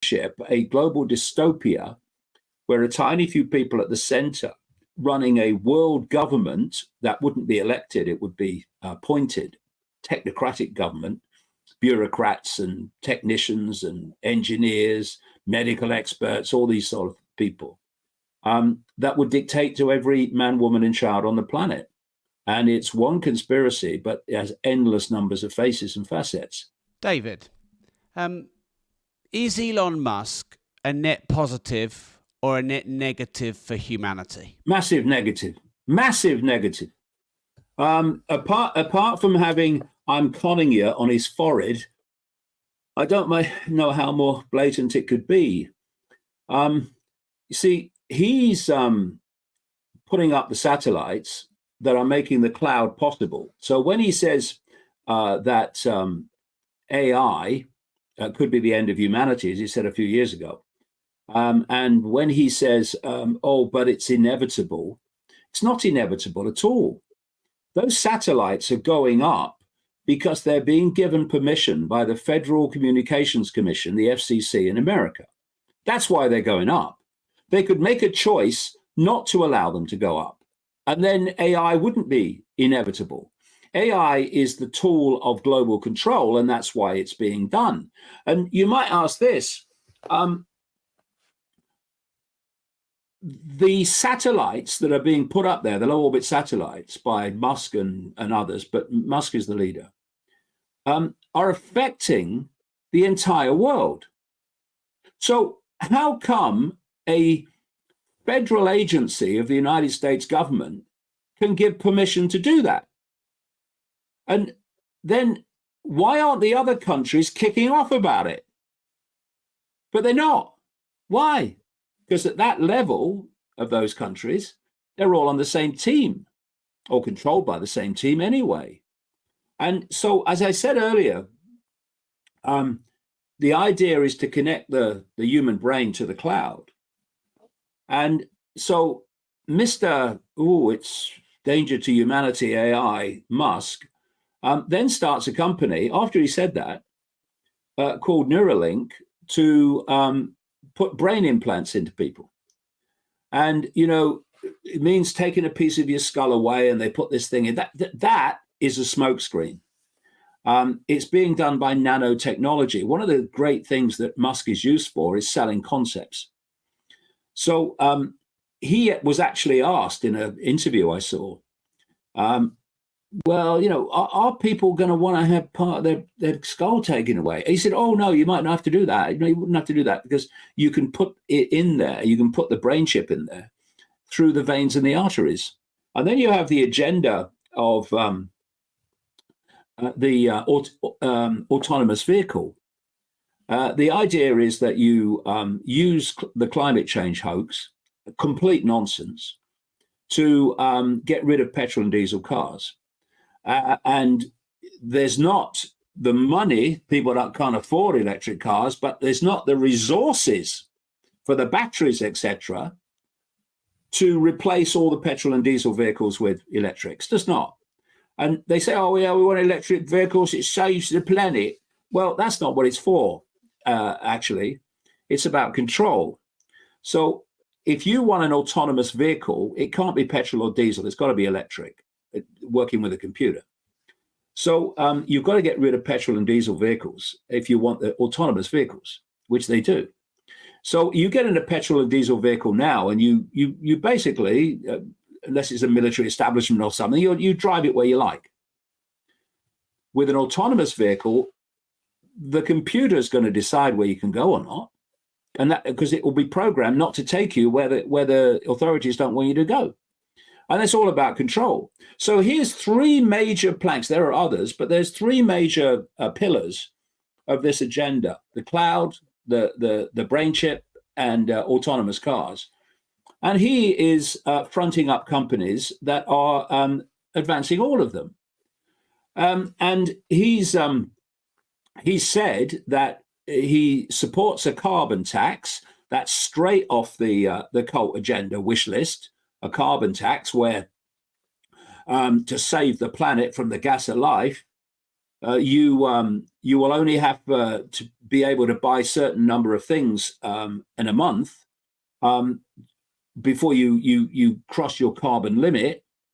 spaceship, a global dystopia, where a tiny few people at the center running a world government that wouldn't be elected, it would be appointed, technocratic government, bureaucrats and technicians and engineers, medical experts, all these sort of people, that would dictate to every man, woman, and child on the planet. And it's one conspiracy, but it has endless numbers of faces and facets. David, is Elon Musk a net positive or a net negative for humanity? Massive negative. Massive negative. Apart from having "I'm conning you" on his forehead, I don't know how more blatant it could be. You see, he's putting up the satellites that are making the cloud possible. So when he says that AI could be the end of humanity, as he said a few years ago, and when he says, oh, but it's inevitable, it's not inevitable at all. Those satellites are going up because they're being given permission by the Federal Communications Commission, the FCC in America. That's why they're going up. They could make a choice not to allow them to go up, and then AI wouldn't be inevitable. AI is the tool of global control, and that's why it's being done. And you might ask this, the satellites that are being put up there, the low orbit satellites by Musk and others, but Musk is the leader, are affecting the entire world. So how come a federal agency of the United States government can give permission to do that? And then why aren't the other countries kicking off about it? But they're not. Why? Because at that level of those countries, they're all on the same team or controlled by the same team anyway. And so, as I said earlier, the idea is to connect the human brain to the cloud. And so Mr. It's danger to humanity, AI, Musk, then starts a company, after he said that, called Neuralink, to put brain implants into people. And, you know, it means taking a piece of your skull away and they put this thing in. That is a smokescreen. It's being done by nanotechnology. One of the great things that Musk is used for is selling concepts. So he was actually asked in an interview I saw, well, you know, are people going to want to have part of their skull taken away? He said, oh, no, you might not have to do that. You know, you wouldn't have to do that because you can put it in there. You can put the brain chip in there through the veins and the arteries. And then you have the agenda of the autonomous vehicle. The idea is that you use the climate change hoax, complete nonsense, to get rid of petrol and diesel cars. And there's not the money, people that can't afford electric cars, but there's not the resources for the batteries, etc., to replace all the petrol and diesel vehicles with electrics. There's not. And they say, oh, yeah, we want electric vehicles. It saves the planet. Well, that's not what it's for, actually. It's about control. So if you want an autonomous vehicle, it can't be petrol or diesel. It's got to be electric, working with a computer. So you've got to get rid of petrol and diesel vehicles if you want the autonomous vehicles, which they do. So you get in a petrol and diesel vehicle now, and you basically, unless it's a military establishment or something, you drive it where you like. With an autonomous vehicle, the computer is going to decide where you can go or not, and that because it will be programmed not to take you where the authorities don't want you to go. And it's all about control. So here's three major planks. There are others, but there's three major pillars of this agenda: the cloud, the brain chip, and autonomous cars. And he is fronting up companies that are advancing all of them. And he's said that he supports a carbon tax that's straight off the cult agenda wish list. A carbon tax where to save the planet from the gas of life, you will only have to be able to buy certain number of things in a month before you cross your carbon limit,